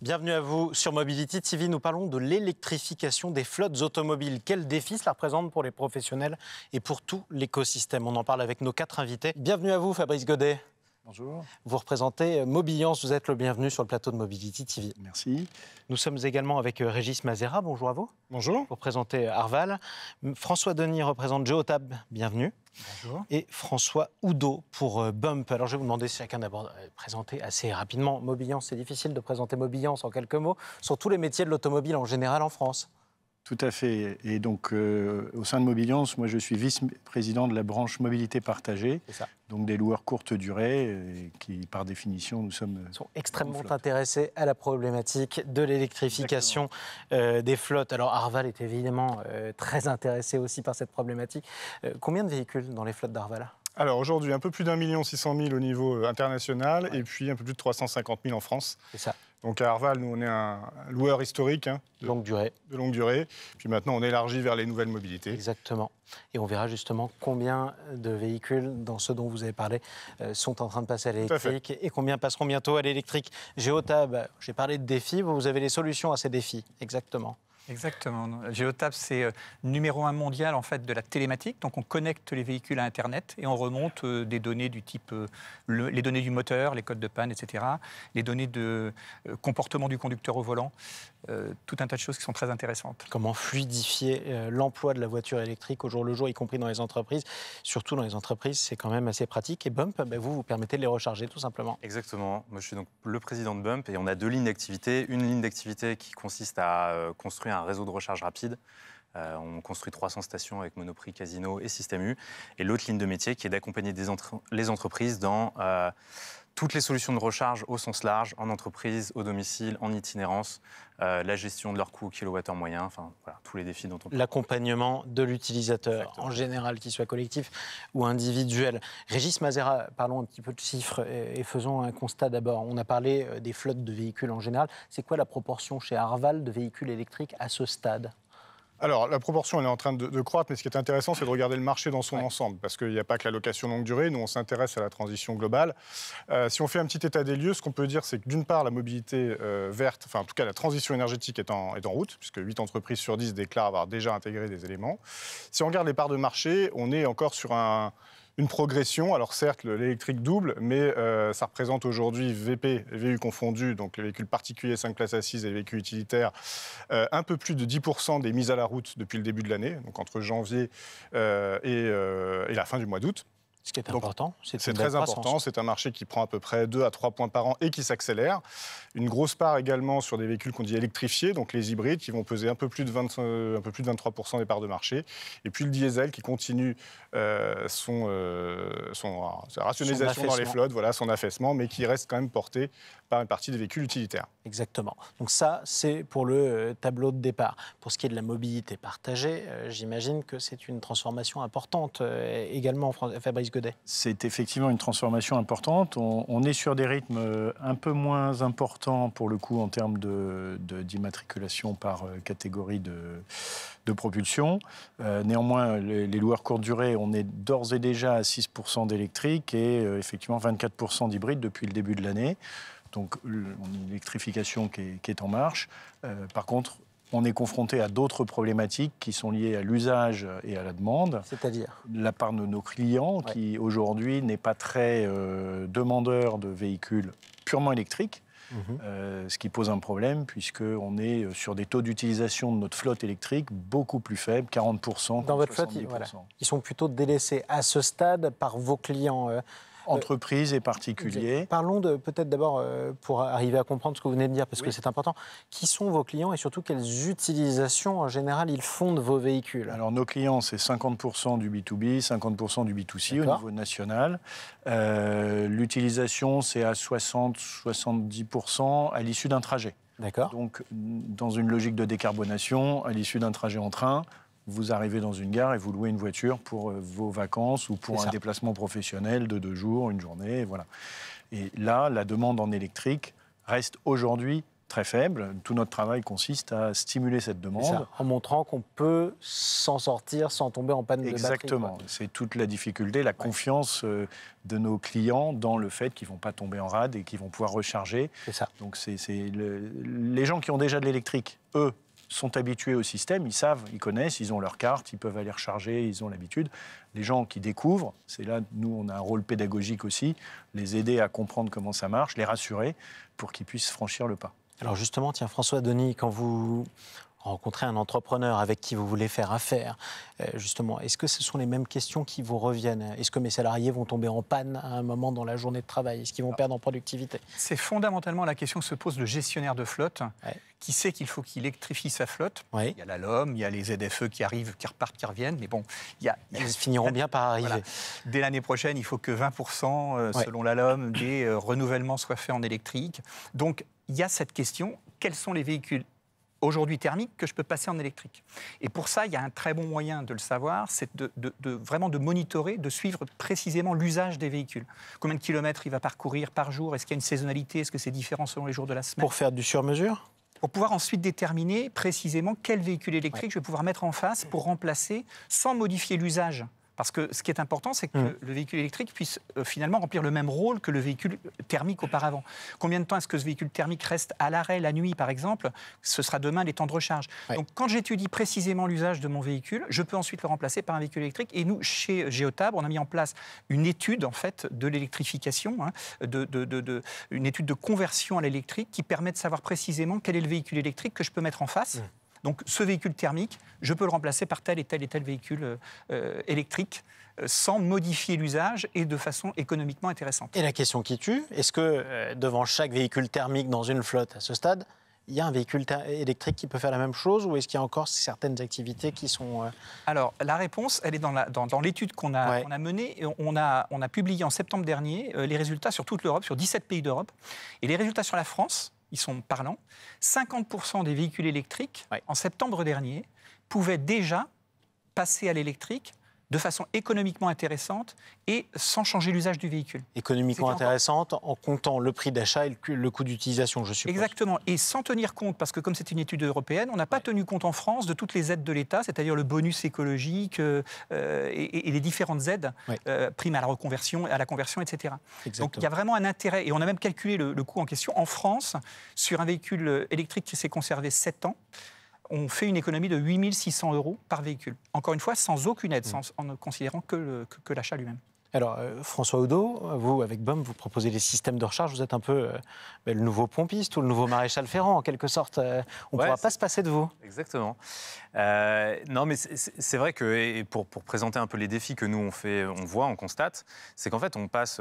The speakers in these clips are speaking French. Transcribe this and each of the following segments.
Bienvenue à vous sur Mobility TV. Nous parlons de l'électrification des flottes automobiles. Quel défi cela représente pour les professionnels et pour tout l'écosystème? On en parle avec nos 4 invités. Bienvenue à vous, Fabrice Godet. Bonjour. Vous représentez Mobiliance, vous êtes le bienvenu sur le plateau de Mobility TV. Merci. Nous sommes également avec Régis Mazera, bonjour à vous. Bonjour. Vous représentez Arval. François Denis représente Geotab, bienvenue. Bonjour. Et François Oudot pour Bump. Alors je vais vous demander chacun d'abord de présenter assez rapidement Mobiliance. C'est difficile de présenter Mobiliance en quelques mots sur tous les métiers de l'automobile en général en France. Tout à fait. Et donc, au sein de Mobiliance, moi, je suis vice-président de la branche mobilité partagée. C'est ça. Donc, des loueurs courte durée, qui, par définition, nous sommes... Ils sont extrêmement intéressés à la problématique de l'électrification des flottes. Alors, Arval est évidemment très intéressé aussi par cette problématique. Combien de véhicules dans les flottes d'Arval ? Alors aujourd'hui, un peu plus d'1 600 000 au niveau international et puis un peu plus de 350 000 en France. C'est ça. Donc à Arval, nous, on est un loueur historique de longue durée. De longue durée. Puis maintenant, on élargit vers les nouvelles mobilités. Exactement. Et on verra justement combien de véhicules, dans ce dont vous avez parlé, sont en train de passer à l'électrique et combien passeront bientôt à l'électrique. Geotab, j'ai parlé de défis, vous avez les solutions à ces défis, exactement. Exactement. Geotab, c'est numéro 1 mondial en fait de la télématique. Donc on connecte les véhicules à Internet et on remonte des données du type les données du moteur, les codes de panne, etc. Les données de comportement du conducteur au volant. Tout un tas de choses qui sont très intéressantes. Comment fluidifier l'emploi de la voiture électrique au jour le jour, y compris dans les entreprises. Surtout dans les entreprises, c'est quand même assez pratique. Et Bump, vous permettez de les recharger tout simplement. Exactement. Moi, je suis donc le président de Bump et on a 2 lignes d'activité. Une ligne d'activité qui consiste à construire un réseau de recharge rapide. On construit 300 stations avec Monoprix, Casino et Système U. Et l'autre ligne de métier qui est d'accompagner les entreprises dans toutes les solutions de recharge au sens large, en entreprise, au domicile, en itinérance, la gestion de leurs coûts kilowattheure moyen, enfin voilà, tous les défis dont on parle. L'accompagnement de l'utilisateur, en général, qu'il soit collectif ou individuel. Régis Mazera, parlons un petit peu de chiffres et faisons un constat d'abord. On a parlé des flottes de véhicules en général. C'est quoi la proportion chez Arval de véhicules électriques à ce stade ? Alors, la proportion, elle est en train de croître, mais ce qui est intéressant, c'est de regarder le marché dans son ensemble, parce qu'il n'y a pas que la location longue durée. Nous, on s'intéresse à la transition globale. Si on fait un petit état des lieux, ce qu'on peut dire, c'est que d'une part, la mobilité verte, enfin, en tout cas, la transition énergétique est en route, puisque 8 entreprises sur 10 déclarent avoir déjà intégré des éléments. Si on regarde les parts de marché, on est encore sur une progression. Alors certes, l'électrique double, mais ça représente aujourd'hui VP et VU confondus, donc les véhicules particuliers 5 places assises et les véhicules utilitaires, un peu plus de 10% des mises à la route depuis le début de l'année, donc entre janvier et la fin du mois d'août. Ce qui est important. C'est très important. C'est un marché qui prend à peu près 2 à 3 points par an et qui s'accélère. Une grosse part également sur des véhicules qu'on dit électrifiés, donc les hybrides, qui vont peser un peu plus de 23% des parts de marché. Et puis le diesel qui continue sa rationalisation dans les flottes, voilà, son affaissement, mais qui reste quand même porté par une partie des véhicules utilitaires. Exactement. Donc ça, c'est pour le tableau de départ. Pour ce qui est de la mobilité partagée, j'imagine que c'est une transformation importante également, Fabrice Godet. C'est effectivement une transformation importante. On est sur des rythmes un peu moins importants pour le coup en termes d'immatriculation par catégorie de propulsion. Néanmoins, les loueurs courte durée, on est d'ores et déjà à 6% d'électrique et effectivement 24% d'hybride depuis le début de l'année. Donc, une électrification qui est en marche. Par contre, on est confronté à d'autres problématiques qui sont liées à l'usage et à la demande. C'est-à-dire ? La part de nos clients, qui aujourd'hui n'est pas très demandeur de véhicules purement électriques. Ce qui pose un problème puisqu'on est sur des taux d'utilisation de notre flotte électrique beaucoup plus faibles, 40%. Dans votre flotte, ils sont plutôt délaissés à ce stade par vos clients entreprises et particuliers. Parlons peut-être d'abord, pour arriver à comprendre ce que vous venez de dire, parce que c'est important, qui sont vos clients et surtout quelles utilisations en général ils font de vos véhicules ? Alors nos clients, c'est 50% du B2B, 50% du B2C au niveau national. L'utilisation, c'est à 60-70% à l'issue d'un trajet. D'accord. Donc dans une logique de décarbonation, à l'issue d'un trajet en train, vous arrivez dans une gare et vous louez une voiture pour vos vacances ou pour un déplacement professionnel de 2 jours, une journée, voilà. Et là, la demande en électrique reste aujourd'hui très faible. Tout notre travail consiste à stimuler cette demande. Ça, en montrant qu'on peut s'en sortir sans tomber en panne de batterie. Exactement. C'est toute la difficulté, la confiance de nos clients dans le fait qu'ils ne vont pas tomber en rade et qu'ils vont pouvoir recharger. C'est ça. Donc les gens qui ont déjà de l'électrique, eux, sont habitués au système, ils savent, ils connaissent, ils ont leur carte, ils peuvent aller recharger, ils ont l'habitude. Les gens qui découvrent, c'est là, nous, on a un rôle pédagogique aussi, les aider à comprendre comment ça marche, les rassurer pour qu'ils puissent franchir le pas. Alors justement, tiens, François Denis, quand vous rencontrez un entrepreneur avec qui vous voulez faire affaire, justement, est-ce que ce sont les mêmes questions qui vous reviennent? Est-ce que mes salariés vont tomber en panne à un moment dans la journée de travail? Est-ce qu'ils vont perdre en productivité? C'est fondamentalement la question que se pose le gestionnaire de flotte, qui sait qu'il faut qu'il électrifie sa flotte. Il y a la LOM, il y a les ZFE qui arrivent, qui repartent, qui reviennent, mais bon, ils finiront bien par arriver. Voilà. Dès l'année prochaine, il faut que 20%, selon la LOM, des renouvellements soient faits en électrique. Donc, il y a cette question, quels sont les véhicules aujourd'hui thermiques que je peux passer en électrique? Et pour ça, il y a un très bon moyen de le savoir, c'est vraiment de monitorer, de suivre précisément l'usage des véhicules. Combien de kilomètres il va parcourir par jour? Est-ce qu'il y a une saisonnalité? Est-ce que c'est différent selon les jours de la semaine? Pour faire du sur-mesure? Pour pouvoir ensuite déterminer précisément quel véhicule électrique je vais pouvoir mettre en face pour remplacer sans modifier l'usage. Parce que ce qui est important, c'est que le véhicule électrique puisse finalement remplir le même rôle que le véhicule thermique auparavant. Combien de temps est-ce que ce véhicule thermique reste à l'arrêt la nuit, par exemple? Ce sera demain les temps de recharge. Donc quand j'étudie précisément l'usage de mon véhicule, je peux ensuite le remplacer par un véhicule électrique. Et nous, chez Geotab, on a mis en place une étude en fait, de l'électrification, une étude de conversion à l'électrique qui permet de savoir précisément quel est le véhicule électrique que je peux mettre en face. Donc ce véhicule thermique, je peux le remplacer par tel et tel véhicule électrique sans modifier l'usage et de façon économiquement intéressante. Et la question qui tue, est-ce que devant chaque véhicule thermique dans une flotte à ce stade, il y a un véhicule électrique qui peut faire la même chose ou est-ce qu'il y a encore certaines activités qui sont... Alors, la réponse, elle est dans l'étude qu'on a menée. On a publié en septembre dernier les résultats sur toute l'Europe, sur 17 pays d'Europe. Et les résultats sur la France, ils sont parlants. 50% des véhicules électriques, en septembre dernier, pouvaient déjà passer à l'électrique de façon économiquement intéressante et sans changer l'usage du véhicule. Économiquement intéressante en comptant le prix d'achat et le coût d'utilisation, je suppose. Exactement. Et sans tenir compte, parce que comme c'est une étude européenne, on n'a pas tenu compte en France de toutes les aides de l'État, c'est-à-dire le bonus écologique et les différentes aides, primes à la reconversion, à la conversion, etc. Exactement. Donc il y a vraiment un intérêt. Et on a même calculé le coût en question. En France, sur un véhicule électrique qui s'est conservé 7 ans, on fait une économie de 8 600 € par véhicule. Encore une fois, sans aucune aide, en ne considérant que l'achat lui-même. Alors, François Oudot, vous, avec BUM, vous proposez des systèmes de recharge. Vous êtes un peu le nouveau pompiste ou le nouveau maréchal Ferrand, en quelque sorte. On ne pourra pas se passer de vous. Exactement. Non, mais c'est vrai que, et pour présenter un peu les défis que nous, on voit, on constate, c'est qu'en fait, on passe...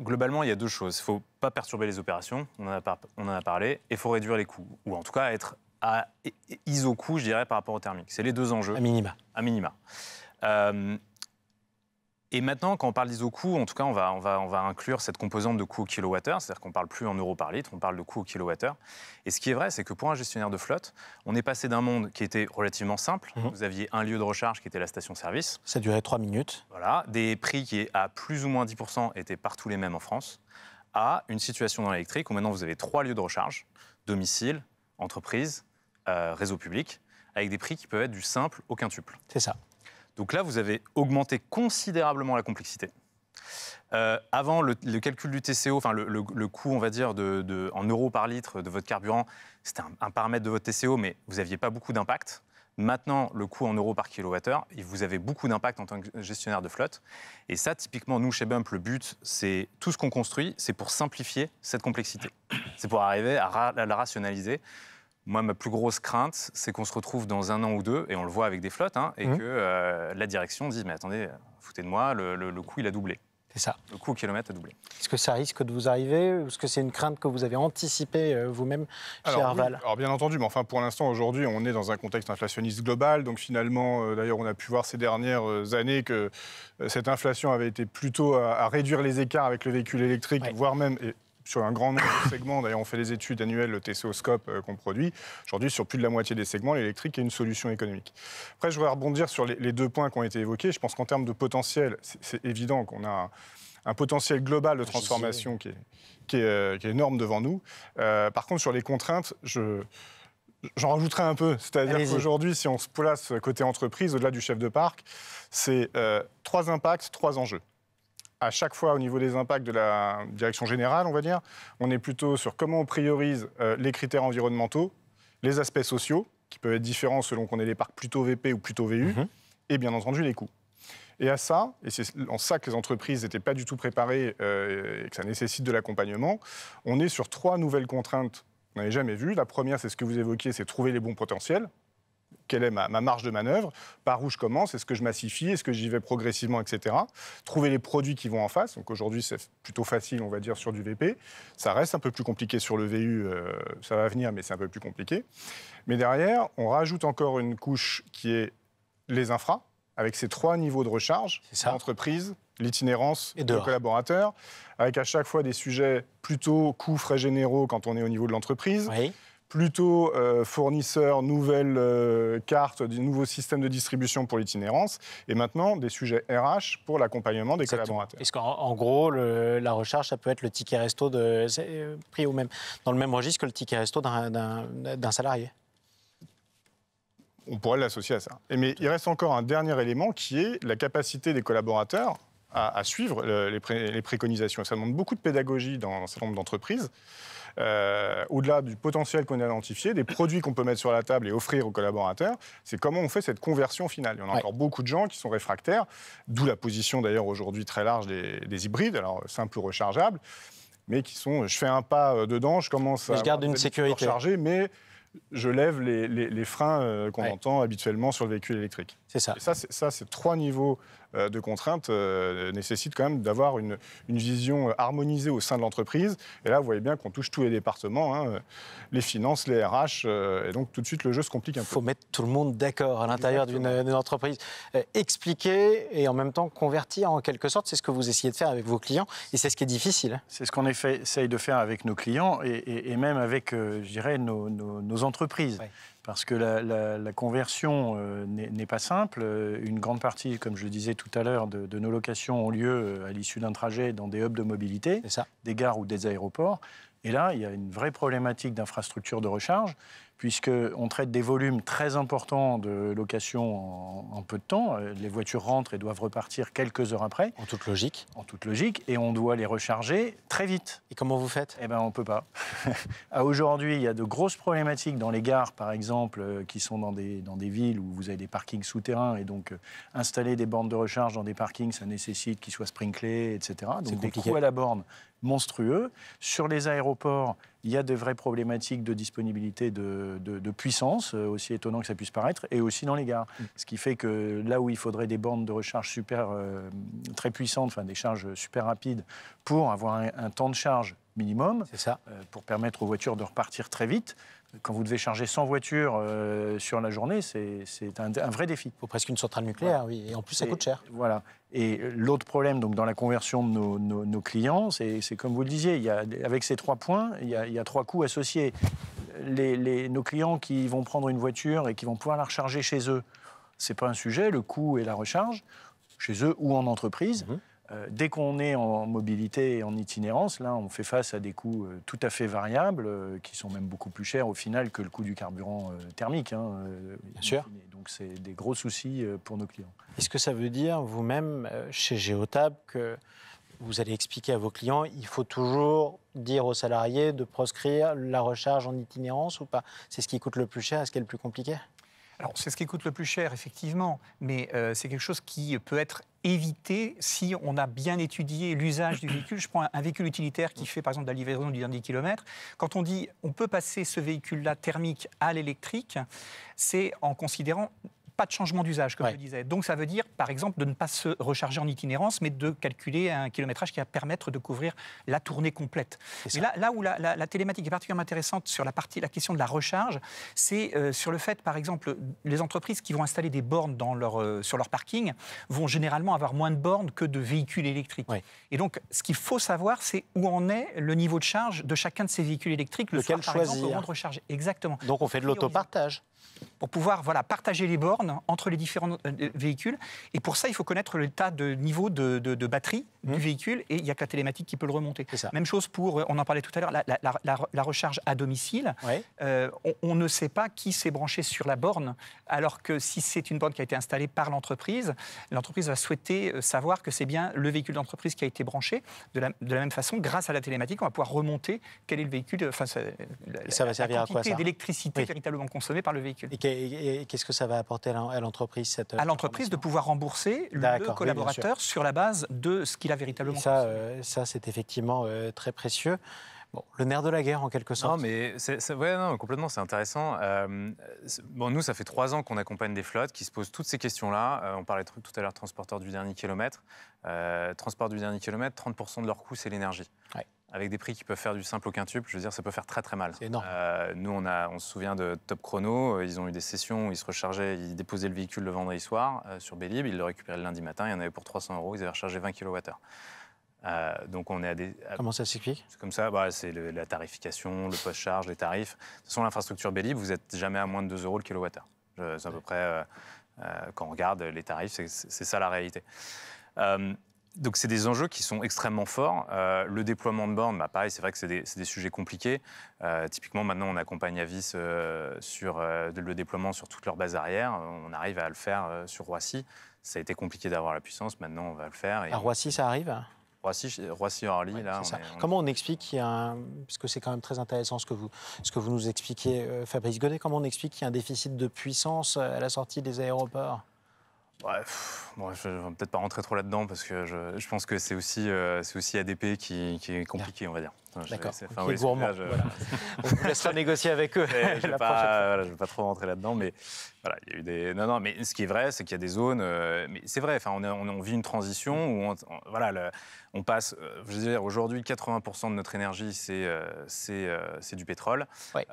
globalement, il y a deux choses. Il ne faut pas perturber les opérations, on en a parlé, et il faut réduire les coûts, ou en tout cas être à iso-coût, je dirais, par rapport au thermique. C'est les deux enjeux. À minima. À minima. Et maintenant, quand on parle d'iso-coût, en tout cas, on va inclure cette composante de coût au kilowattheure, c'est-à-dire qu'on ne parle plus en euros par litre, on parle de coût au kilowattheure. Et ce qui est vrai, c'est que pour un gestionnaire de flotte, on est passé d'un monde qui était relativement simple. Vous aviez un lieu de recharge qui était la station-service. Ça durait 3 minutes. Voilà, des prix qui, à plus ou moins 10%, étaient partout les mêmes en France, à une situation dans l'électrique où maintenant vous avez 3 lieux de recharge, domicile, entreprise, réseau public, avec des prix qui peuvent être du simple au quintuple. C'est ça. Donc là, vous avez augmenté considérablement la complexité. Avant, le calcul du TCO, enfin le coût, on va dire, en euros par litre de votre carburant, c'était un paramètre de votre TCO, mais vous n'aviez pas beaucoup d'impact. Maintenant, le coût en euros par kilowattheure, vous avez beaucoup d'impact en tant que gestionnaire de flotte. Et ça, typiquement, nous, chez BUMP, le but, c'est tout ce qu'on construit, c'est pour simplifier cette complexité. C'est pour arriver à la rationaliser. Moi, ma plus grosse crainte, c'est qu'on se retrouve dans 1 an ou 2, et on le voit avec des flottes, et que la direction dise « mais attendez, foutez de moi, le coût, il a doublé ». C'est ça. Le coût au kilomètre a doublé. Est-ce que ça risque de vous arriver ou est-ce que c'est une crainte que vous avez anticipée vous-même chez Arval? Oui, alors bien entendu, mais enfin pour l'instant, aujourd'hui, on est dans un contexte inflationniste global. Donc finalement, d'ailleurs, on a pu voir ces dernières années que cette inflation avait été plutôt à réduire les écarts avec le véhicule électrique, voire même... sur un grand nombre de segments. D'ailleurs, on fait des études annuelles, le TCO-scope qu'on produit. Aujourd'hui, sur plus de la moitié des segments, l'électrique est une solution économique. Après, je voudrais rebondir sur les deux points qui ont été évoqués. Je pense qu'en termes de potentiel, c'est évident qu'on a un potentiel global de transformation qui est énorme devant nous. Par contre, sur les contraintes, j'en rajouterai un peu. C'est-à-dire qu'aujourd'hui, si on se place côté entreprise, au-delà du chef de parc, c'est 3 impacts, 3 enjeux. À chaque fois, au niveau des impacts de la direction générale, on va dire, on est plutôt sur comment on priorise les critères environnementaux, les aspects sociaux, qui peuvent être différents selon qu'on ait des parcs plutôt VP ou plutôt VU, et bien entendu les coûts. Et à ça, et c'est en ça que les entreprises n'étaient pas du tout préparées et que ça nécessite de l'accompagnement, on est sur 3 nouvelles contraintes qu'on n'avait jamais vues. La première, c'est ce que vous évoquiez, c'est trouver les bons potentiels. Quelle est ma marge de manœuvre? Par où je commence? Est-ce que je massifie? Est-ce que j'y vais progressivement, etc. Trouver les produits qui vont en face. Donc aujourd'hui, c'est plutôt facile, on va dire, sur du VP. Ça reste un peu plus compliqué sur le VU. Ça va venir, mais c'est un peu plus compliqué. Mais derrière, on rajoute encore une couche qui est les infras, avec ces 3 niveaux de recharge, l'entreprise, l'itinérance et le collaborateur, avec à chaque fois des sujets plutôt coûts, frais généraux quand on est au niveau de l'entreprise, plutôt fournisseurs, nouvelles cartes, des nouveaux systèmes de distribution pour l'itinérance, et maintenant des sujets RH pour l'accompagnement des collaborateurs. Est-ce qu'en gros, la recharge, ça peut être le ticket resto pris dans le même registre que le ticket resto d'un salarié? On pourrait l'associer à ça. Mais il reste encore un dernier élément qui est la capacité des collaborateurs à suivre les préconisations. Ça demande beaucoup de pédagogie dans un certain nombre d'entreprises. Au-delà du potentiel qu'on a identifié, des produits qu'on peut mettre sur la table et offrir aux collaborateurs, c'est comment on fait cette conversion finale. Il y en a encore beaucoup de gens qui sont réfractaires, d'où la position d'ailleurs aujourd'hui très large des hybrides, alors simples ou rechargeables, mais qui sont, je fais un pas dedans, je commence à garde une sécurité recharger, mais je lève les freins qu'on entend habituellement sur le véhicule électrique. C'est ça. Et ça, ces 3 niveaux de contraintes nécessitent quand même d'avoir une vision harmonisée au sein de l'entreprise. Et là, vous voyez bien qu'on touche tous les départements, les finances, les RH, et donc tout de suite, le jeu se complique un peu. Il faut mettre tout le monde d'accord à l'intérieur d'une entreprise. Expliquer et en même temps convertir en quelque sorte, c'est ce que vous essayez de faire avec vos clients, et c'est ce qui est difficile. C'est ce qu'on essaye de faire avec nos clients et même avec, je dirais, nos entreprises. Parce que la conversion n'est pas simple. Une grande partie, comme je le disais tout à l'heure, de nos locations ont lieu à l'issue d'un trajet dans des hubs de mobilité, des gares ou des aéroports. Et là, il y a une vraie problématique d'infrastructure de recharge, puisqu'on traite des volumes très importants de location en peu de temps. Les voitures rentrent et doivent repartir quelques heures après. En toute logique. En toute logique. Et on doit les recharger très vite. Et comment vous faites? Eh bien, on ne peut pas. Aujourd'hui, il y a de grosses problématiques dans les gares, par exemple, qui sont dans des villes où vous avez des parkings souterrains. Et donc, installer des bornes de recharge dans des parkings, ça nécessite qu'ils soient sprinklés, etc. Donc, des coûts à la borne monstrueux. Sur les aéroports, il y a de vraies problématiques de disponibilité de puissance, aussi étonnant que ça puisse paraître, et aussi dans les gares. Ce qui fait que là où il faudrait des bornes de recharge très puissantes, enfin des charges super rapides, pour avoir un temps de charge minimum, pour permettre aux voitures de repartir très vite, quand vous devez charger 100 voitures sur la journée, c'est un vrai défi. Il faut presque une centrale nucléaire, oui, et en plus ça coûte cher. Voilà. Et l'autre problème donc, dans la conversion de nos clients, c'est comme vous le disiez, avec ces 3 points, il y a 3 coûts associés. Nos clients qui vont prendre une voiture et qui vont pouvoir la recharger chez eux, ce n'est pas un sujet, le coût et la recharge, chez eux ou en entreprise. Dès qu'on est en mobilité et en itinérance, là, on fait face à des coûts tout à fait variables, qui sont même beaucoup plus chers au final que le coût du carburant thermique. Bien sûr. Donc, c'est des gros soucis pour nos clients. Est-ce que ça veut dire, vous-même, chez Geotab, que vous allez expliquer à vos clients, il faut toujours dire aux salariés de proscrire la recharge en itinérance ou pas? C'est ce qui coûte le plus cher et ce qui est le plus compliqué? Alors, c'est ce qui coûte le plus cher, effectivement, mais c'est quelque chose qui peut être évité si on a bien étudié l'usage du véhicule. Je prends un véhicule utilitaire qui fait, par exemple, de la livraison du dernier kilomètre. Quand on dit on peut passer ce véhicule-là thermique à l'électrique, c'est en considérant pas de changement d'usage, comme Ouais. je disais. Donc ça veut dire, par exemple, de ne pas se recharger en itinérance, mais de calculer un kilométrage qui va permettre de couvrir la tournée complète. C'est Mais ça. là où la télématique est particulièrement intéressante sur la question de la recharge, c'est sur le fait, par exemple, les entreprises qui vont installer des bornes sur leur parking vont généralement avoir moins de bornes que de véhicules électriques. Ouais. Et donc, ce qu'il faut savoir, c'est où en est le niveau de charge de chacun de ces véhicules électriques le Lequel soir, par exemple, au choisir. moment de recharger. Exactement. Donc on fait de l'autopartage. Pour pouvoir partager les bornes entre les différents véhicules. Et pour ça, il faut connaître l'état de niveau de batterie du véhicule, et il n'y a que la télématique qui peut le remonter. C'est ça. Même chose pour, on en parlait tout à l'heure, la recharge à domicile. Ouais. On ne sait pas qui s'est branché sur la borne, alors que si c'est une borne qui a été installée par l'entreprise va souhaiter savoir que c'est bien le véhicule d'entreprise qui a été branché. De la même façon, grâce à la télématique, on va pouvoir remonter quel est le véhicule, Et ça va servir à la quoi, quantité ça d'électricité Oui. véritablement consommée par le véhicule. Et qu'est-ce que ça va apporter à l'entreprise, cette À l'entreprise de pouvoir rembourser le D'accord, oui, bien collaborateur sur la base de ce qu'il a véritablement Et ça, consommé. ça c'est effectivement très précieux. Bon, le nerf de la guerre, en quelque sorte. Non, mais complètement, c'est intéressant. Nous, ça fait 3 ans qu'on accompagne des flottes qui se posent toutes ces questions-là. On parlait tout à l'heure de transporteur du dernier kilomètre. Transport du dernier kilomètre, 30% de leur coût, c'est l'énergie. Ouais. Avec des prix qui peuvent faire du simple au quintuple, je veux dire, ça peut faire très très mal. C'est énorme. Nous, on se souvient de Top Chrono. Ils ont eu des sessions où ils se rechargeaient, ils déposaient le véhicule le vendredi soir sur Bélib, ils le récupéraient le lundi matin, il y en avait pour 300 €, ils avaient rechargé 20 kWh. Donc on est Comment ça s'explique? c'est comme ça, c'est la tarification, le post-charge, les tarifs. De toute façon, l'infrastructure Bélib, vous n'êtes jamais à moins de 2 € le kilowattheure. C'est à peu près, quand on regarde les tarifs, c'est ça la réalité. Donc c'est des enjeux qui sont extrêmement forts. Le déploiement de bornes, pareil, c'est vrai que c'est des sujets compliqués. Typiquement, maintenant, on accompagne Avis sur le déploiement sur toute leur base arrière. On arrive à le faire sur Roissy. Ça a été compliqué d'avoir la puissance. Maintenant, on va le faire. Et À Roissy, ça arrive? Roissy-Orly, Ouais, là, c'est ça. on est- Comment on explique qu'il y a un... Parce que c'est quand même très intéressant ce que vous nous expliquez, Fabrice Godet. Comment on explique qu'il y a un déficit de puissance à la sortie des aéroports? Ouais, je ne vais peut-être pas rentrer trop là-dedans parce que je pense que c'est aussi ADP qui est compliqué, on va dire. D'accord. C'est- Qui est gourmand. là, Voilà. On vous laissera négocier avec eux je ne la vais, prochaine fois. pas trop rentrer là-dedans, mais voilà, il y a eu des... Non, mais ce qui est vrai, c'est qu'il y a des zones... mais c'est vrai, on vit une transition où on passe... je veux dire, aujourd'hui, 80% de notre énergie, c'est du pétrole. Ouais.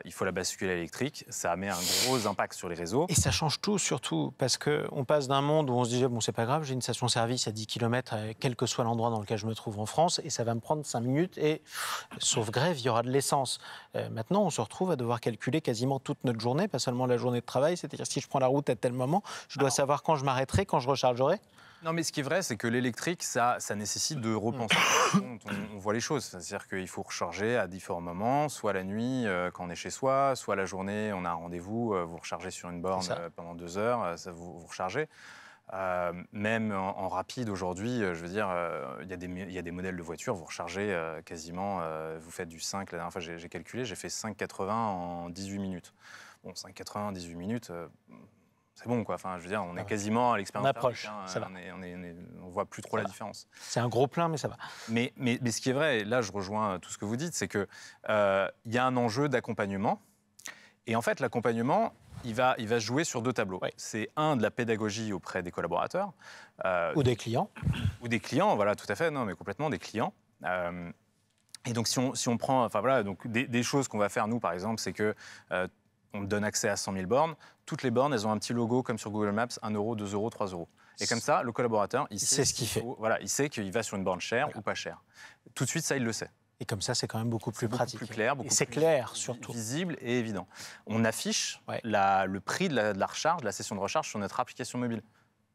Il faut la basculer à l'électrique. Ça met un gros impact sur les réseaux. Et ça change tout, surtout, parce qu'on passe d'un monde où on se disait, bon, c'est pas grave, j'ai une station-service à 10 km, quel que soit l'endroit dans lequel je me trouve en France, et ça va me prendre 5 minutes, et sauf grève, il y aura de l'essence. Maintenant, on se retrouve à devoir calculer quasiment toute notre journée, pas seulement la journée de travail, c'est-à-dire si je prends la route à tel moment, je dois savoir quand je m'arrêterai, quand je rechargerai. Non, mais ce qui est vrai, c'est que l'électrique, ça nécessite de repenser on voit les choses. C'est-à-dire qu'il faut recharger à différents moments, soit la nuit, quand on est chez soi, soit la journée, on a un rendez-vous, vous rechargez sur une borne pendant 2 heures, ça vous rechargez. Même en rapide, aujourd'hui, je veux dire, il y a des modèles de voitures, vous rechargez quasiment, vous faites du 5, la dernière fois j'ai calculé, j'ai fait 5,80 en 18 minutes. Bon, 5,80 en 18 minutes... c'est bon, quoi. Enfin, je veux dire, on est quasiment à l'expérience. On approche, thermique, hein. ça va. On voit plus trop la différence. C'est un gros plein, mais ça va. Mais ce qui est vrai, et là je rejoins tout ce que vous dites, c'est qu'il y a un enjeu d'accompagnement. Et en fait, l'accompagnement, il va se jouer sur 2 tableaux. Ouais. C'est de la pédagogie auprès des collaborateurs. Ou des clients. Ou des clients, voilà, tout à fait, non, mais complètement des clients. Et donc, si on prend, enfin voilà, donc des choses qu'on va faire, nous, par exemple, c'est que on donne accès à 100 000 bornes. Toutes les bornes, elles ont un petit logo comme sur Google Maps, 1 €, 2 €, 3 €. Et comme ça, le collaborateur, il sait ce qu'il fait. Voilà, il sait qu'il va sur une borne chère ou pas chère. Tout de suite, ça, il le sait. Et comme ça, c'est quand même beaucoup plus pratique. Beaucoup plus clair, beaucoup et c'est plus clair, surtout. visible et évident. On affiche Ouais. le prix de la recharge, de la session de recharge sur notre application mobile.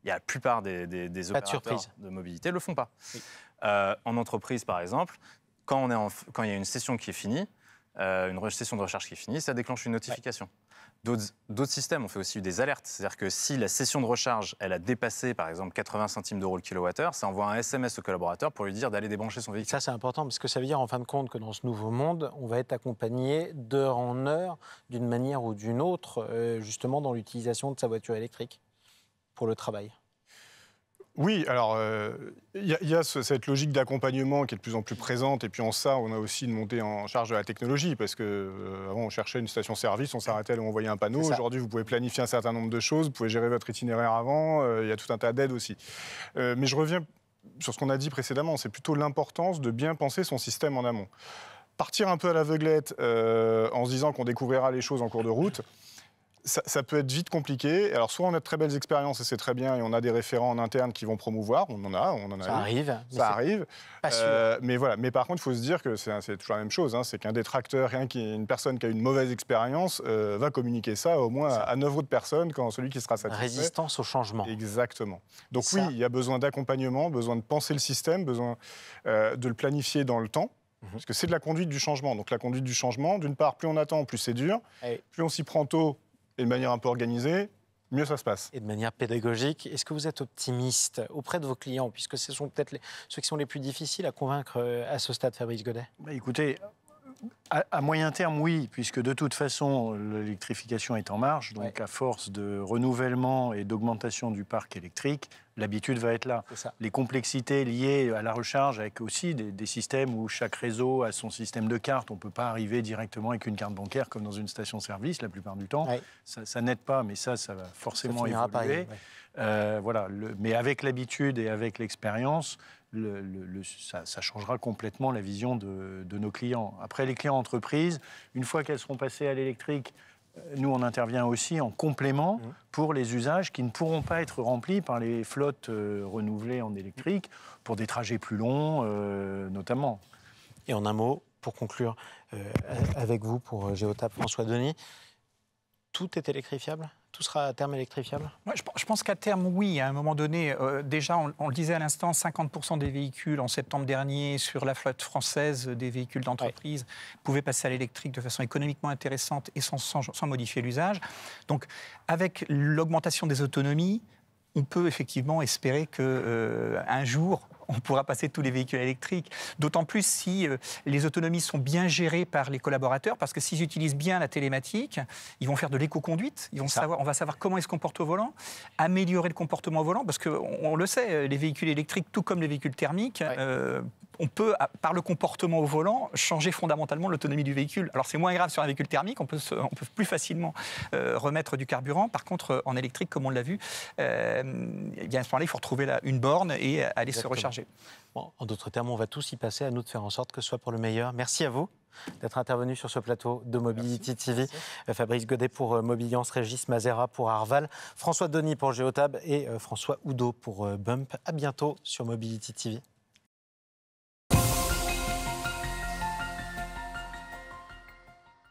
Il y a la plupart des opérateurs de mobilité ne le font pas. Oui. En entreprise, par exemple, quand il y a une session qui est finie, une session de recharge qui est finie, ça déclenche une notification. Ouais. D'autres systèmes ont fait aussi des alertes. C'est-à-dire que si la session de recharge, elle a dépassé, par exemple, 80 centimes d'euros le kilowattheure, ça envoie un SMS au collaborateur pour lui dire d'aller débrancher son véhicule. Ça, c'est important, parce que ça veut dire, en fin de compte, que dans ce nouveau monde, on va être accompagné d'heure en heure, d'une manière ou d'une autre, justement dans l'utilisation de sa voiture électrique pour le travail. Oui, alors il y a cette logique d'accompagnement qui est de plus en plus présente, et puis en ça, on a aussi une montée en charge de la technologie, parce que avant on cherchait une station-service, on s'arrêtait là où on voyait un panneau. Aujourd'hui, vous pouvez planifier un certain nombre de choses, vous pouvez gérer votre itinéraire avant. Il y a tout un tas d'aides aussi. Mais je reviens sur ce qu'on a dit précédemment, c'est plutôt l'importance de bien penser son système en amont. Partir un peu à l'aveuglette en se disant qu'on découvrira les choses en cours de route. Ça peut être vite compliqué. Alors, soit on a de très belles expériences et c'est très bien, et on a des référents en interne qui vont promouvoir. On en a. Ça arrive. Ça arrive. Pas sûr. Mais voilà. Mais par contre, il faut se dire que c'est toujours la même chose. Hein. C'est qu'un détracteur, une personne qui a une mauvaise expérience, va communiquer ça au moins à 9 autres personnes quand celui qui sera satisfait. Résistance au changement. Exactement. Donc oui, il y a besoin d'accompagnement, besoin de penser le système, besoin de le planifier dans le temps. Parce que c'est de la conduite du changement. Donc la conduite du changement, d'une part, plus on attend, plus c'est dur. Plus on s'y prend tôt et de manière un peu organisée, mieux ça se passe. Et de manière pédagogique, est-ce que vous êtes optimiste auprès de vos clients, puisque ce sont peut-être ceux qui sont les plus difficiles à convaincre à ce stade, Fabrice Godet? Écoutez, à moyen terme, oui, puisque de toute façon, l'électrification est en marche. Donc, à force de renouvellement et d'augmentation du parc électrique, l'habitude va être là. Les complexités liées à la recharge, avec aussi des systèmes où chaque réseau a son système de carte. On ne peut pas arriver directement avec une carte bancaire comme dans une station-service, la plupart du temps. Ça n'aide pas, mais ça va forcément évoluer. Voilà, mais avec l'habitude et avec l'expérience, ça changera complètement la vision de nos clients. Après, les clients entreprises, une fois qu'elles seront passées à l'électrique, nous, on intervient aussi en complément pour les usages qui ne pourront pas être remplis par les flottes renouvelées en électrique, pour des trajets plus longs, notamment. Et en un mot, pour conclure avec vous, pour Géotab, François Denis, tout est électrifiable ? Tout sera à terme électrifiable ? Je pense qu'à terme, oui. À un moment donné, déjà, on le disait à l'instant, 50% des véhicules en septembre dernier sur la flotte française des véhicules d'entreprise pouvaient passer à l'électrique de façon économiquement intéressante et sans modifier l'usage. Donc, avec l'augmentation des autonomies, on peut effectivement espérer qu'un jour, on pourra passer tous les véhicules électriques. D'autant plus si les autonomies sont bien gérées par les collaborateurs, parce que s'ils utilisent bien la télématique, ils vont faire de l'éco-conduite, on va savoir comment ils se comportent au volant, améliorer le comportement au volant, parce qu'on le sait, les véhicules électriques, tout comme les véhicules thermiques, on peut, par le comportement au volant, changer fondamentalement l'autonomie du véhicule. Alors c'est moins grave sur un véhicule thermique, on peut plus facilement remettre du carburant. Par contre, en électrique, comme on l'a vu, à ce moment-là, il faut retrouver une borne et aller se recharger. Bon, en d'autres termes, on va tous y passer, à nous de faire en sorte que ce soit pour le meilleur. Merci à vous d'être intervenu sur ce plateau de Mobility TV. Fabrice Godet pour Mobiliance, Régis Mazera pour Arval, François Denis pour Géotab et François Oudot pour Bump. À bientôt sur Mobility TV.